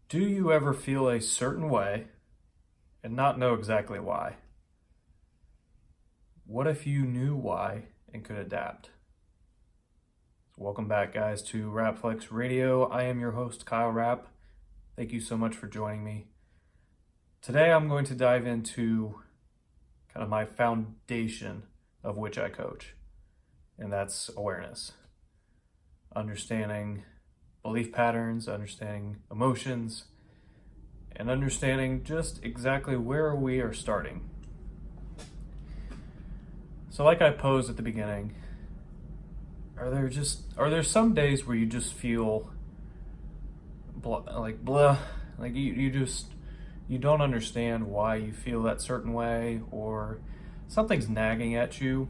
Do you ever feel a certain way and not know exactly why? What if you knew why and could adapt? Welcome back, guys, to Rapflex Radio. I am your host, Kyle Rapp. Thank you so much for joining me. Today, I'm going to dive into kind of my foundation of which I coach, and that's awareness. Understanding belief patterns, understanding emotions, and understanding just exactly where we are starting. So like I posed at the beginning, are there some days where you just feel like you don't understand why you feel that certain way, or something's nagging at you,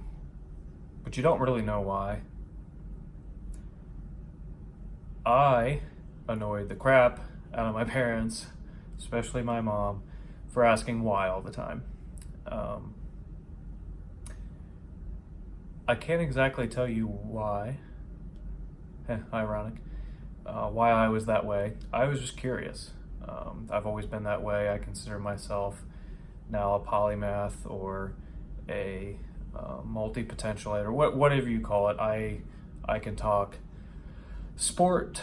but you don't really know why? I annoyed the crap out of my parents, especially my mom, for asking why all the time. I can't exactly tell you why. Ironic. Why I was that way. I was just curious. I've always been that way. I consider myself now a polymath or a multi-potentialator, whatever you call it. I can talk sport,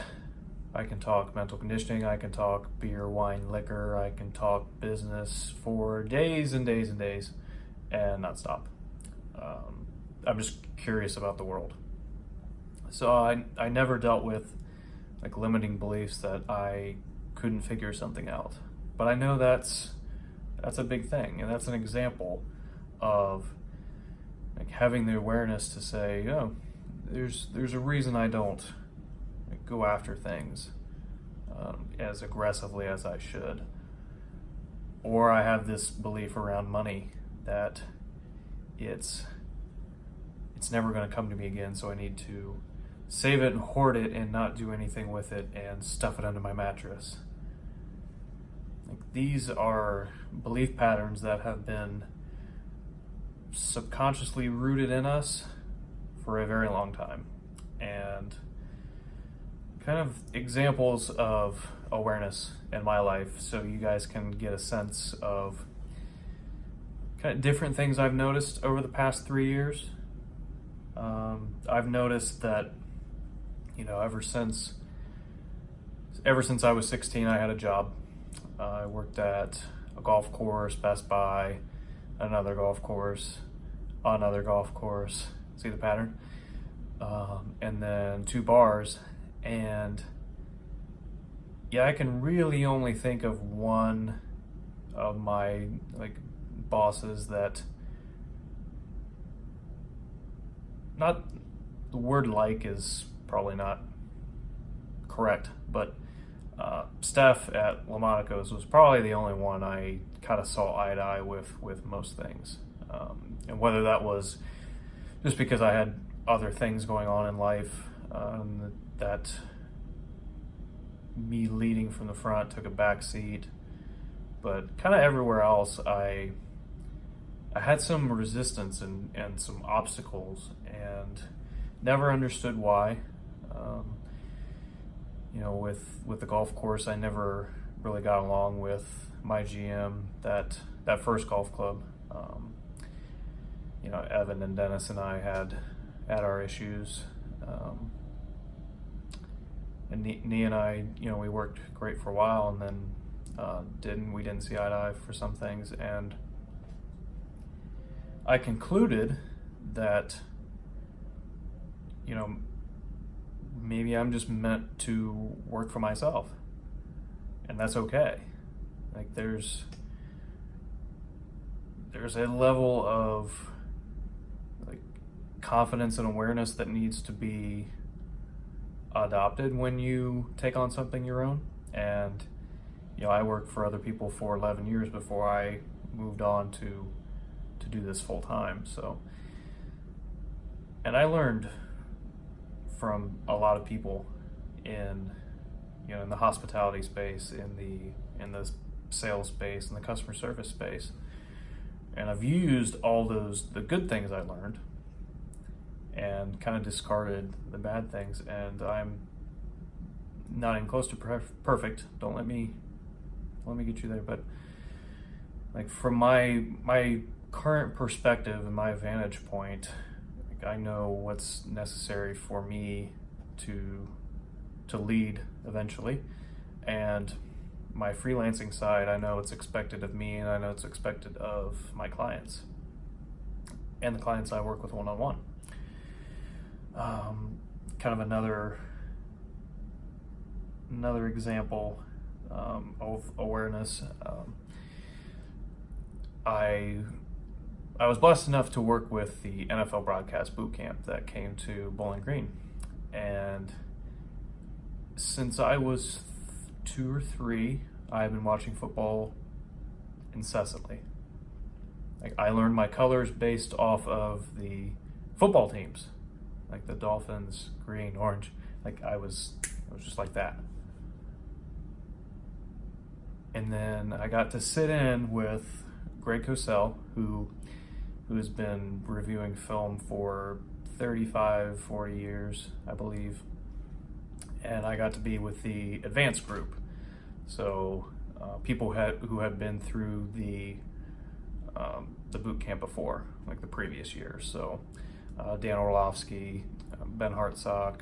I can talk mental conditioning, I can talk beer, wine, liquor, I can talk business for days and days and days and not stop. I'm just curious about the world. So I never dealt with like limiting beliefs that I couldn't figure something out. But I know that's a big thing, and that's an example of like having the awareness to say, oh, there's a reason I don't go after things as aggressively as I should. Or I have this belief around money that it's never going to come to me again, so I need to save it and hoard it and not do anything with it and stuff it under my mattress. Like, these are belief patterns that have been subconsciously rooted in us for a very long time, and kind of examples of awareness in my life so you guys can get a sense of kind of different things I've noticed over the past 3 years. I've noticed that, ever since I was 16, I had a job. I worked at a golf course, Best Buy, another golf course, another golf course. See the pattern? And then 2 bars. And yeah, I can really only think of one of my bosses that, not the word like is probably not correct, but Steph at Lamonaco's was probably the only one I kind of saw eye to eye with most things. And whether that was just because I had other things going on in life, that me leading from the front took a back seat, but kind of everywhere else I had some resistance and some obstacles, and never understood why. With the golf course, I never really got along with my GM, that first golf club. Evan and Dennis and I had our issues. And Nee and I, we worked great for a while, and then we didn't see eye to eye for some things, and I concluded that, maybe I'm just meant to work for myself, and that's okay. Like, there's a level of confidence and awareness that needs to be adopted when you take on something your own. And I worked for other people for 11 years before I moved on to do this full time. So, and I learned from a lot of people in the hospitality space, in the sales space, in the customer service space, and I've used all the good things I learned and kind of discarded the bad things. And I'm not even close to perfect. Don't let me get you there. But like from my current perspective and my vantage point, like I know what's necessary for me to lead eventually, and my freelancing side, I know it's expected of me, and I know it's expected of my clients and the clients I work with one-on-one. Kind of another example of awareness. I was blessed enough to work with the NFL broadcast boot camp that came to Bowling Green, and since I was 2 or 3, I've been watching football incessantly. Like I learned my colors based off of the football teams, like the Dolphins, green, orange. Like I was just like that. And then I got to sit in with Greg Cosell, who has been reviewing film for 35, 40 years, I believe. And I got to be with the advanced group. So people who had been through the boot camp before, like the previous years. So Dan Orlovsky, Ben Hartsock,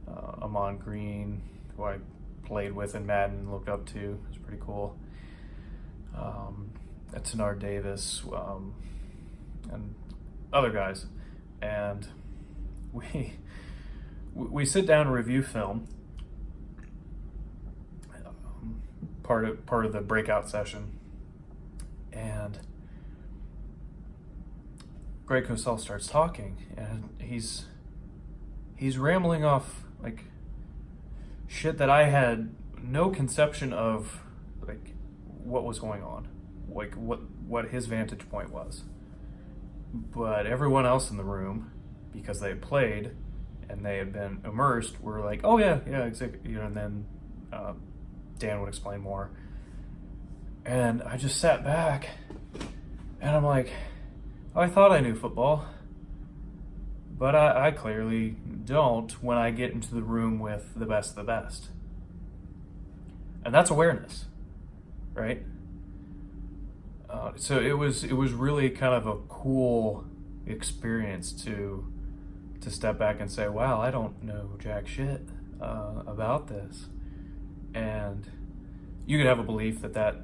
Amon Green, who I played with in Madden and looked up to. It was pretty cool. Tanar Davis, and other guys. And we sit down and review film, part of the breakout session, and Greg Cosell starts talking, and he's rambling off like shit that I had no conception of, like what was going on, like what his vantage point was. But everyone else in the room, because they had played and they had been immersed, were like, "Oh yeah, exactly." And then Dan would explain more, and I just sat back, and I'm like, oh, I thought I knew football, but I clearly don't when I get into the room with the best of the best, and that's awareness, right? So it was really kind of a cool experience to step back and say, wow, I don't know jack shit about this. And you could have a belief that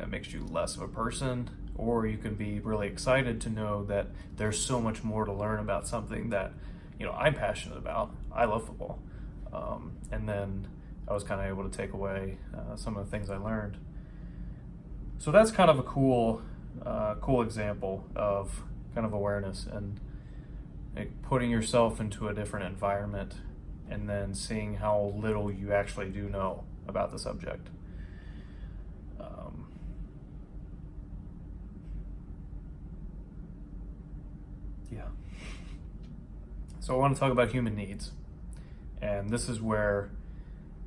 makes you less of a person, or you can be really excited to know that there's so much more to learn about something that, I'm passionate about. I love football. And then I was kind of able to take away some of the things I learned. So that's kind of a cool example of kind of awareness and putting yourself into a different environment and then seeing how little you actually do know about the subject. So I want to talk about human needs, and this is where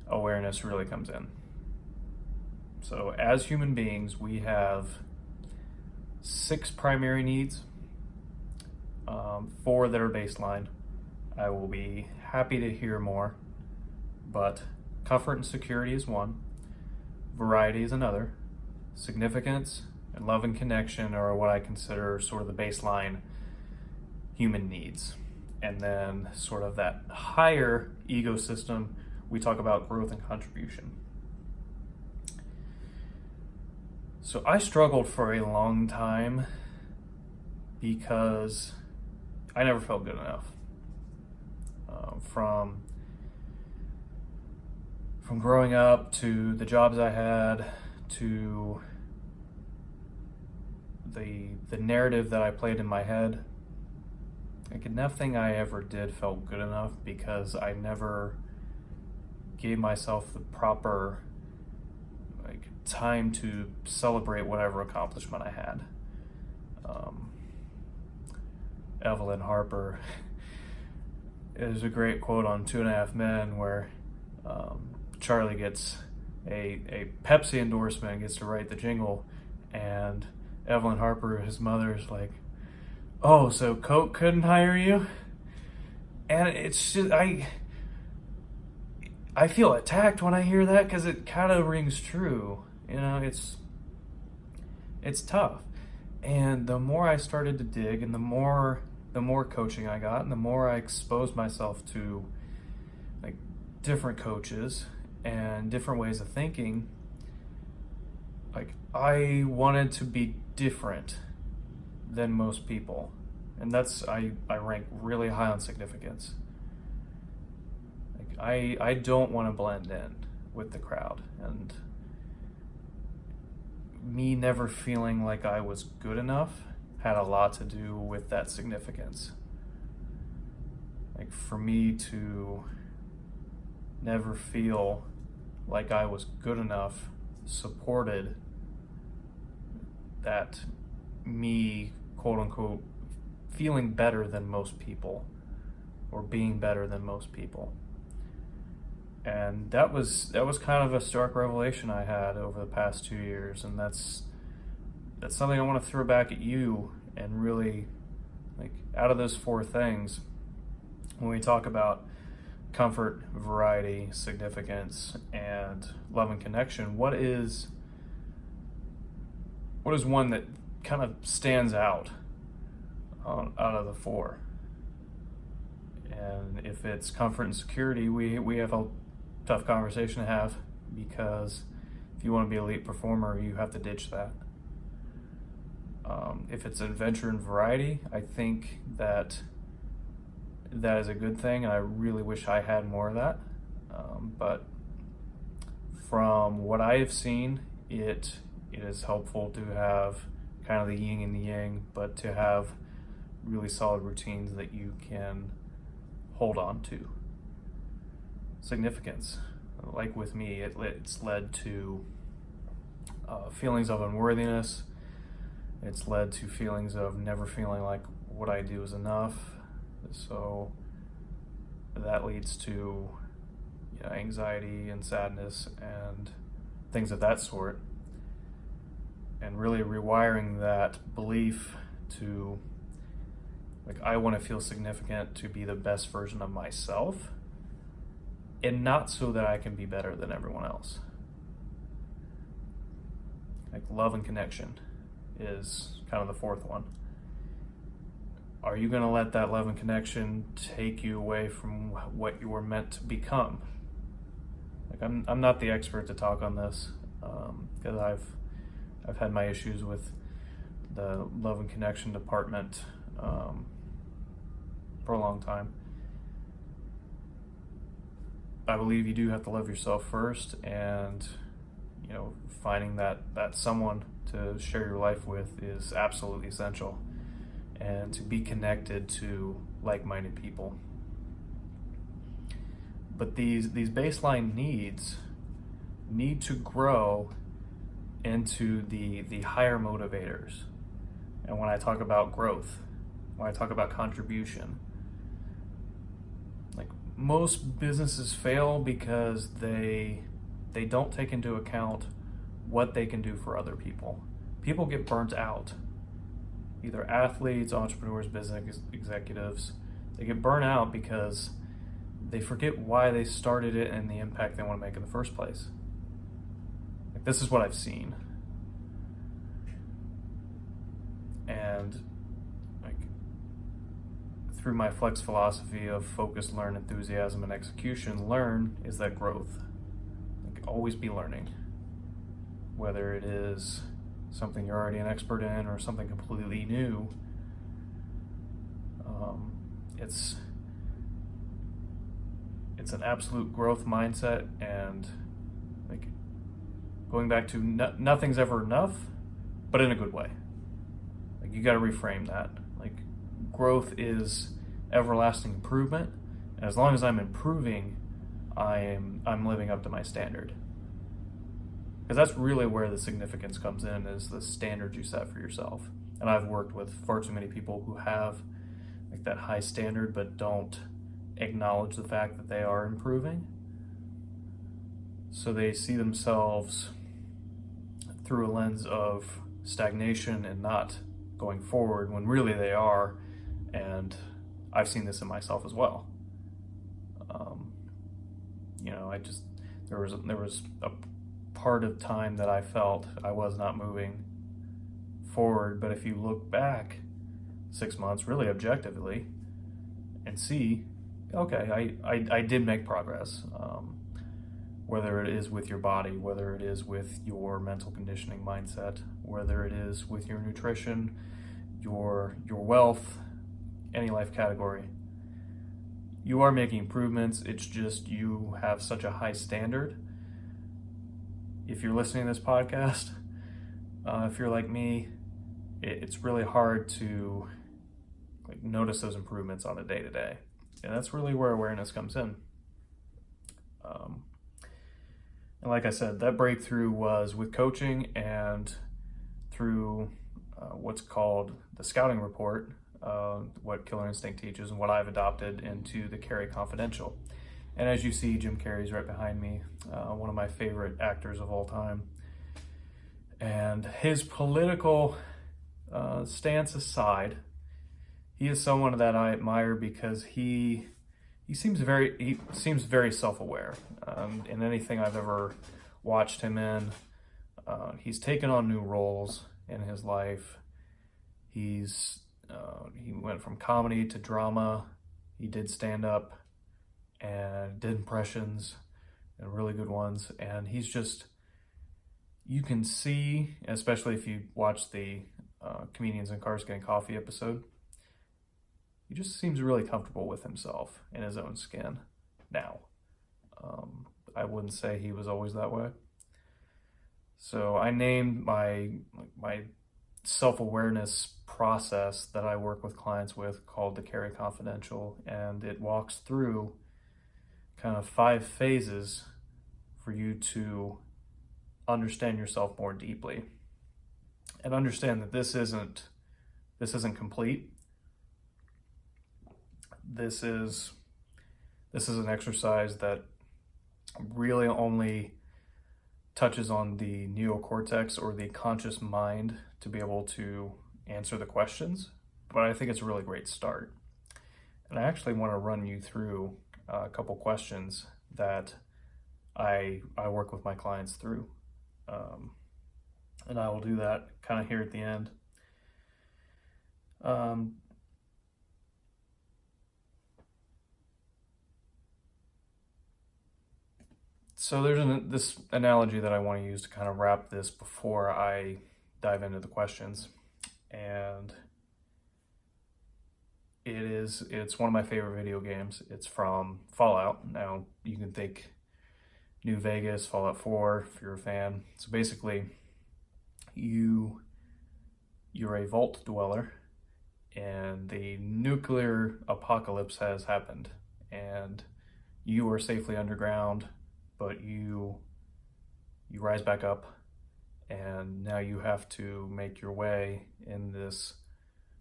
awareness really comes in. So as human beings, we have 6 primary needs, 4 that are baseline. I will be happy to hear more, but comfort and security is 1, variety is another, significance and love and connection are what I consider sort of the baseline human needs. And then sort of that higher ecosystem, we talk about growth and contribution. So I struggled for a long time because I never felt good enough. From growing up to the jobs I had to the narrative that I played in my head, like nothing I ever did felt good enough because I never gave myself the proper time to celebrate whatever accomplishment I had. Evelyn Harper, there's a great quote on 2.5 Men where Charlie gets a Pepsi endorsement and gets to write the jingle, and Evelyn Harper, his mother, is like, "Oh, so Coke couldn't hire you?" And it's just I feel attacked when I hear that because it kind of rings true. You know, it's tough. And the more I started to dig, and the more coaching I got, and the more I exposed myself to like different coaches and different ways of thinking, like I wanted to be different than most people. And that's I rank really high on significance. Like I don't want to blend in with the crowd, and me never feeling like I was good enough had a lot to do with that significance. Like for me to never feel like I was good enough supported that me, quote unquote, feeling better than most people or being better than most people. And that was kind of a stark revelation I had over the past 2 years, and that's something I want to throw back at you. And really, like, out of those four things, when we talk about comfort, variety, significance, and love and connection, what is one that kind of stands out out of the four? And if it's comfort and security, we have a tough conversation to have, because if you want to be an elite performer, you have to ditch that. If it's adventure and variety, I think that is a good thing, and I really wish I had more of that. But from what I have seen, it is helpful to have kind of the yin and the yang, but to have really solid routines that you can hold on to. Significance, like with me, it's led to feelings of unworthiness. It's led to feelings of never feeling like what I do is enough. So that leads to anxiety and sadness and things of that sort. And really rewiring that belief to, like, I want to feel significant to be the best version of myself, and not so that I can be better than everyone else. Like love and connection is kind of the fourth one. Are you going to let that love and connection take you away from what you were meant to become? Like I'm not the expert to talk on this, because I've had my issues with the love and connection department for a long time. I believe you do have to love yourself first, and finding that someone to share your life with is absolutely essential, and to be connected to like-minded people. But these baseline needs need to grow into the higher motivators. And when I talk about growth, when I talk about contribution, like most businesses fail because they don't take into account what they can do for other people. People get burnt out. Either athletes, entrepreneurs, business executives, they get burnt out because they forget why they started it and the impact they want to make in the first place. Like, this is what I've seen. And like through my Flex philosophy of focus, learn, enthusiasm, and execution, learn is that growth. Like, always be learning. Whether it is something you're already an expert in or something completely new, it's an absolute growth mindset. And like going back to nothing's ever enough, but in a good way. Like, you got to reframe that. Like, growth is everlasting improvement, and as long as I'm improving, I'm living up to my standard. Because that's really where the significance comes in, is the standard you set for yourself. And I've worked with far too many people who have like that high standard but don't acknowledge the fact that they are improving. So they see themselves through a lens of stagnation and not going forward, when really they are. And I've seen this in myself as well. there was a part of time that I felt I was not moving forward. But if you look back 6 months, really objectively, and see, okay, I did make progress. Whether it is with your body, whether it is with your mental conditioning mindset, whether it is with your nutrition, your wealth, any life category, you are making improvements. It's just you have such a high standard. If you're listening to this podcast, if you're like me, it's really hard to notice those improvements on a day-to-day. And that's really where awareness comes in. And like I said, that breakthrough was with coaching and through what's called the scouting report, what Killer Instinct teaches and what I've adopted into the Carey Confidential. And as you see, Jim Carrey's right behind me, one of my favorite actors of all time. And his political stance aside, he is someone that I admire because he seems very self-aware. In anything I've ever watched him in, he's taken on new roles in his life. He went from comedy to drama. He did stand-up and did impressions, and really good ones. And he's just, you can see, especially if you watch the Comedians in Cars Getting Coffee episode, he just seems really comfortable with himself in his own skin now. I wouldn't say he was always that way. So I named my self-awareness process that I work with clients with called the Carey Confidential, and it walks through kind of 5 phases for you to understand yourself more deeply and understand that this isn't complete. This is an exercise that really only touches on the neocortex or the conscious mind to be able to answer the questions, but I think it's a really great start. And I actually want to run you through a couple questions that I work with my clients through. And I will do that kind of here at the end. So there's this analogy that I want to use to kind of wrap this before I dive into the questions. And it's one of my favorite video games. It's from Fallout. Now you can think New Vegas, Fallout 4 if you're a fan. So basically you're a vault dweller and the nuclear apocalypse has happened and you are safely underground, but you rise back up, and now you have to make your way in this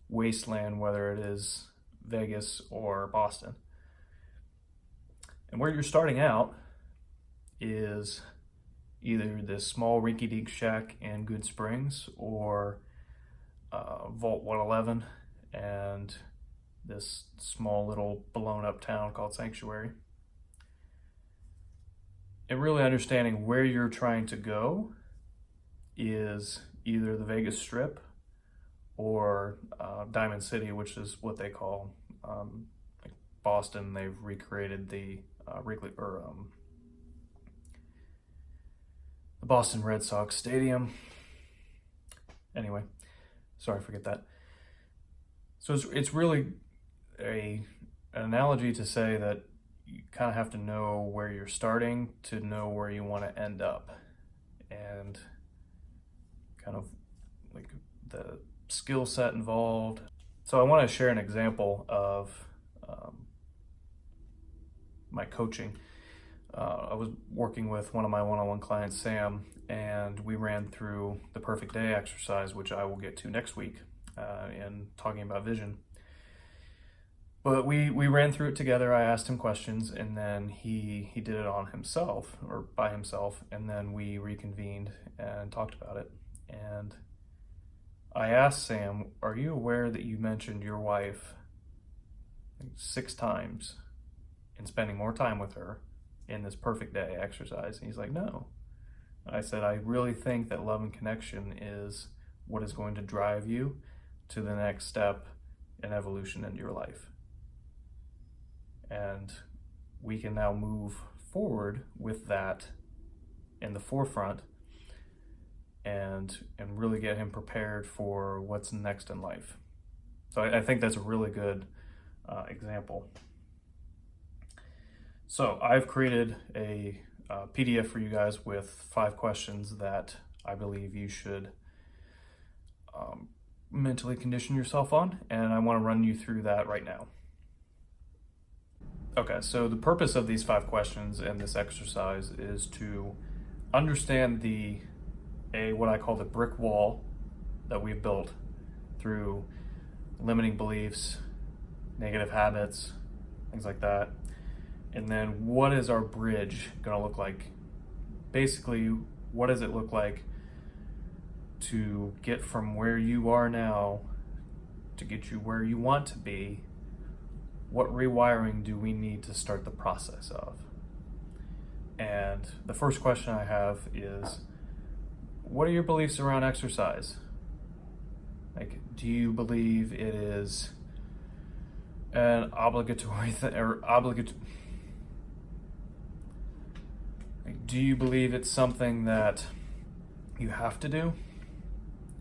wasteland, whether it is Vegas or Boston. And where you're starting out is either this small rinky-dink shack in Good Springs or Vault 111 and this small little blown-up town called Sanctuary. And really understanding where you're trying to go is either the Vegas Strip or Diamond City, which is what they call like Boston. They've recreated the the Boston Red Sox Stadium. Anyway, sorry, forget that. So it's really an analogy to say that you kind of have to know where you're starting to know where you want to end up, and kind of like the skill set involved. So I want to share an example of my coaching. I was working with one of my one-on-one clients, Sam, and we ran through the perfect day exercise, which I will get to next week in talking about vision. But we ran through it together. I asked him questions, and then he did it on himself or by himself, and then we reconvened and talked about it. And I asked Sam, are you aware that you mentioned your wife 6 times and spending more time with her in this perfect day exercise? And he's like, no. I said, I really think that love and connection is what is going to drive you to the next step in evolution in your life. And we can now move forward with that in the forefront and really get him prepared for what's next in life. So I think that's a really good example. So I've created a PDF for you guys with 5 questions that I believe you should mentally condition yourself on, and I want to run you through that right now. Okay, so the purpose of these 5 questions and this exercise is to understand what I call the brick wall that we've built through limiting beliefs, negative habits, things like that. And then what is our bridge going to look like? Basically, what does it look like to get from where you are now to get you where you want to be? What rewiring do we need to start the process of? And the first question I have is, what are your beliefs around exercise? Like, do you believe it is an obligatory thing, or do you believe it's something that you have to do?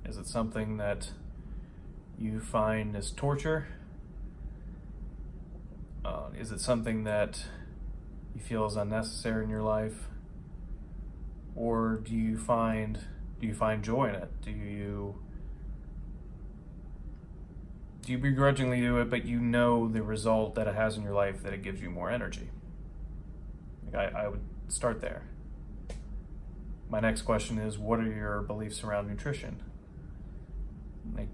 Is it something that you find is torture? Is it something that you feel is unnecessary in your life? Or do you find joy in it? Do you begrudgingly do it, but you know the result that it has in your life, that it gives you more energy? Like I would start there. My next question is, what are your beliefs around nutrition? Like,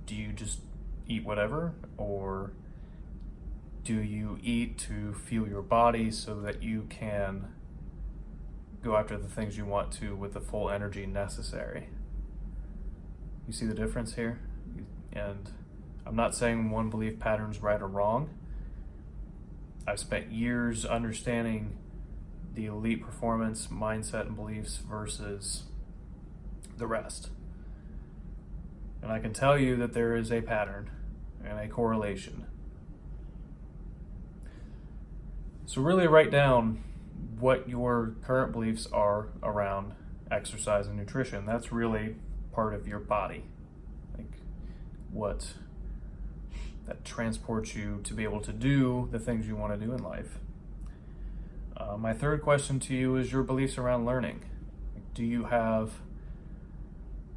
do you just eat whatever, or do you eat to fuel your body so that you can go after the things you want to with the full energy necessary? You see the difference here? And I'm not saying one belief pattern is right or wrong. I've spent years understanding the elite performance mindset and beliefs versus the rest. And I can tell you that there is a pattern and a correlation. So really write down what your current beliefs are around exercise and nutrition. That's really part of your body. Like, what that transports you to be able to do the things you want to do in life. My third question to you is your beliefs around learning. Like, do you have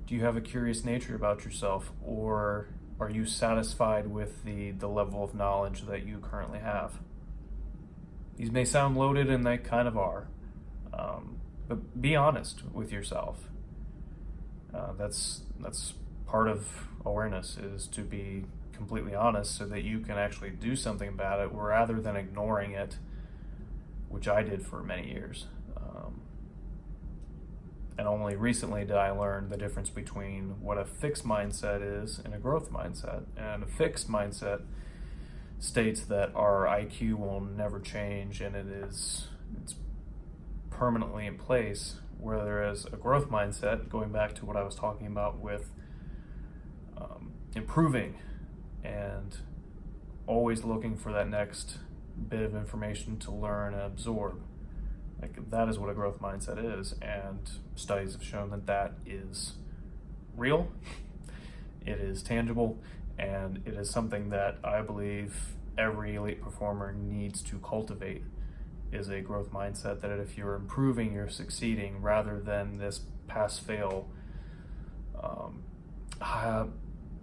a curious nature about yourself, or are you satisfied with the level of knowledge that you currently have? These may sound loaded, and they kind of are, but be honest with yourself. That's part of awareness, is to be completely honest so that you can actually do something about it rather than ignoring it, which I did for many years. And only recently did I learn the difference between what a fixed mindset is and a growth mindset. And a fixed mindset states that our IQ will never change and it's permanently in place, whereas a growth mindset, going back to what I was talking about with improving and always looking for that next bit of information to learn and absorb. Like, that is what a growth mindset is, and studies have shown that that is real, it is tangible, and it is something that I believe every elite performer needs to cultivate, is a growth mindset, that if you're improving, you're succeeding, rather than this pass-fail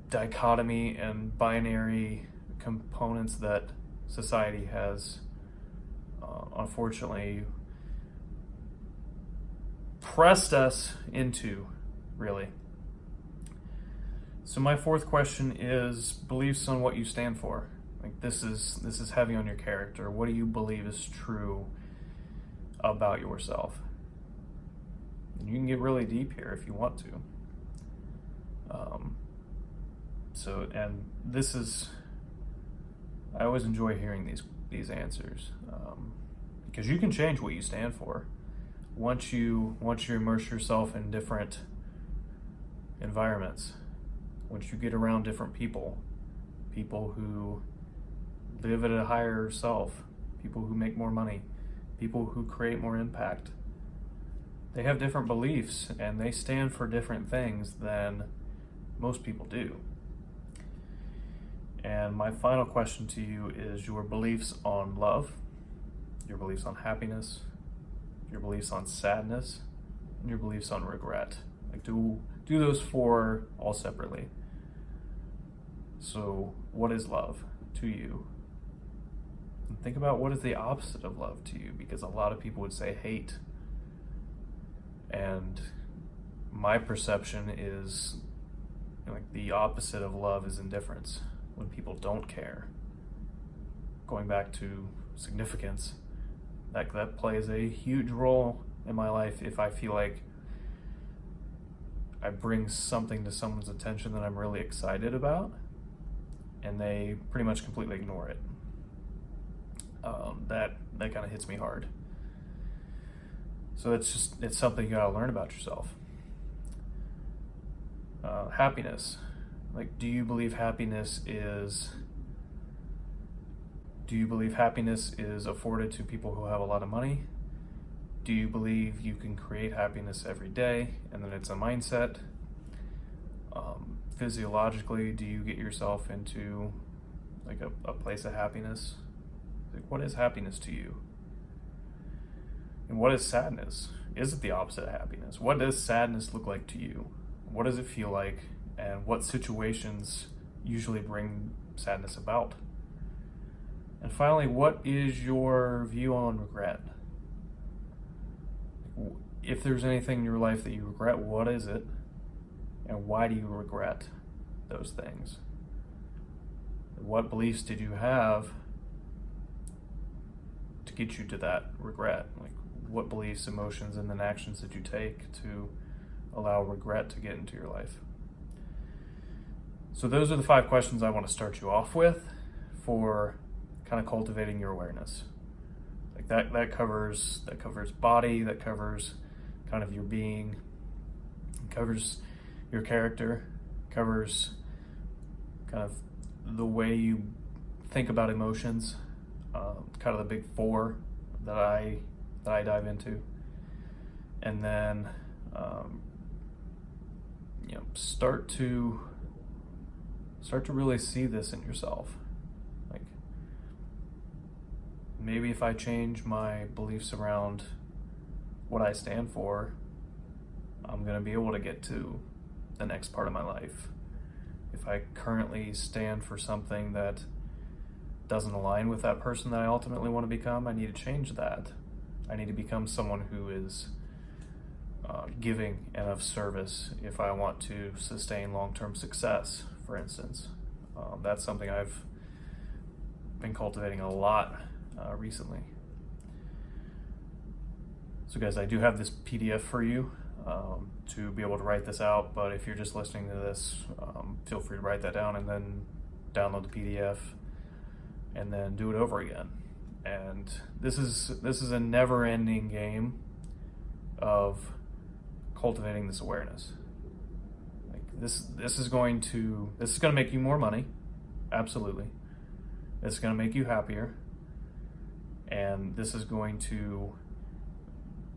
dichotomy and binary components that society has unfortunately pressed us into, really. So my fourth question is beliefs on what you stand for. Like, this is heavy on your character. What do you believe is true about yourself? And you can get really deep here if you want to. And this is, I always enjoy hearing these answers, because you can change what you stand for. Once you immerse yourself in different environments, once you get around different people who live at a higher self, people who make more money, people who create more impact, they have different beliefs and they stand for different things than most people do. And my final question to you is your beliefs on love, your beliefs on happiness, your beliefs on sadness, and your beliefs on regret. Like, do those four all separately. So what is love to you? And think about what is the opposite of love to you, because a lot of people would say hate. And my perception is like the opposite of love is indifference, when people don't care. Going back to significance, that plays a huge role in my life. If I feel like I bring something to someone's attention that I'm really excited about, and they pretty much completely ignore it, that kind of hits me hard. So it's something you gotta learn about yourself. Happiness. Like, do you believe happiness is afforded to people who have a lot of money? Do you believe you can create happiness every day and that it's a mindset? Physiologically, do you get yourself into like a place of happiness? Like, what is happiness to you? And what is sadness? Is it the opposite of happiness? What does sadness look like to you? What does it feel like? And what situations usually bring sadness about? And finally, what is your view on regret? If there's anything in your life that you regret, what is it? And why do you regret those things? What beliefs did you have to get you to that regret? Like, what beliefs, emotions, and then actions did you take to allow regret to get into your life? So those are the 5 questions I want to start you off with for kind of cultivating your awareness. Like that covers body, that covers kind of your being, covers your character, covers kind of the way you think about emotions, kind of the big 4 that I dive into, and then start to really see this in yourself. Like, maybe if I change my beliefs around what I stand for, I'm going to be able to get to the next part of my life. If I currently stand for something that doesn't align with that person that I ultimately want to become, I need to change that. I need to become someone who is giving and of service if I want to sustain long-term success, for instance. That's something I've been cultivating a lot recently. So guys, I do have this PDF for you to be able to write this out, but if you're just listening to this, feel free to write that down and then download the PDF and then do it over again. And this is a never-ending game of cultivating this awareness. Like, this is going to make you more money, absolutely. It's going to make you happier, and this is going to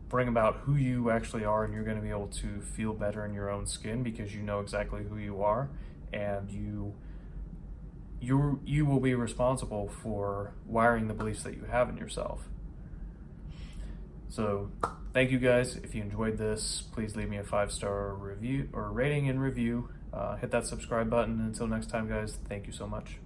bring about who you actually are, and you're going to be able to feel better in your own skin because you know exactly who you are, and you will be responsible for wiring the beliefs that you have in yourself. So thank you guys. If you enjoyed this, please leave me a 5-star review or rating and review. Hit that subscribe button. Until next time, guys, thank you so much.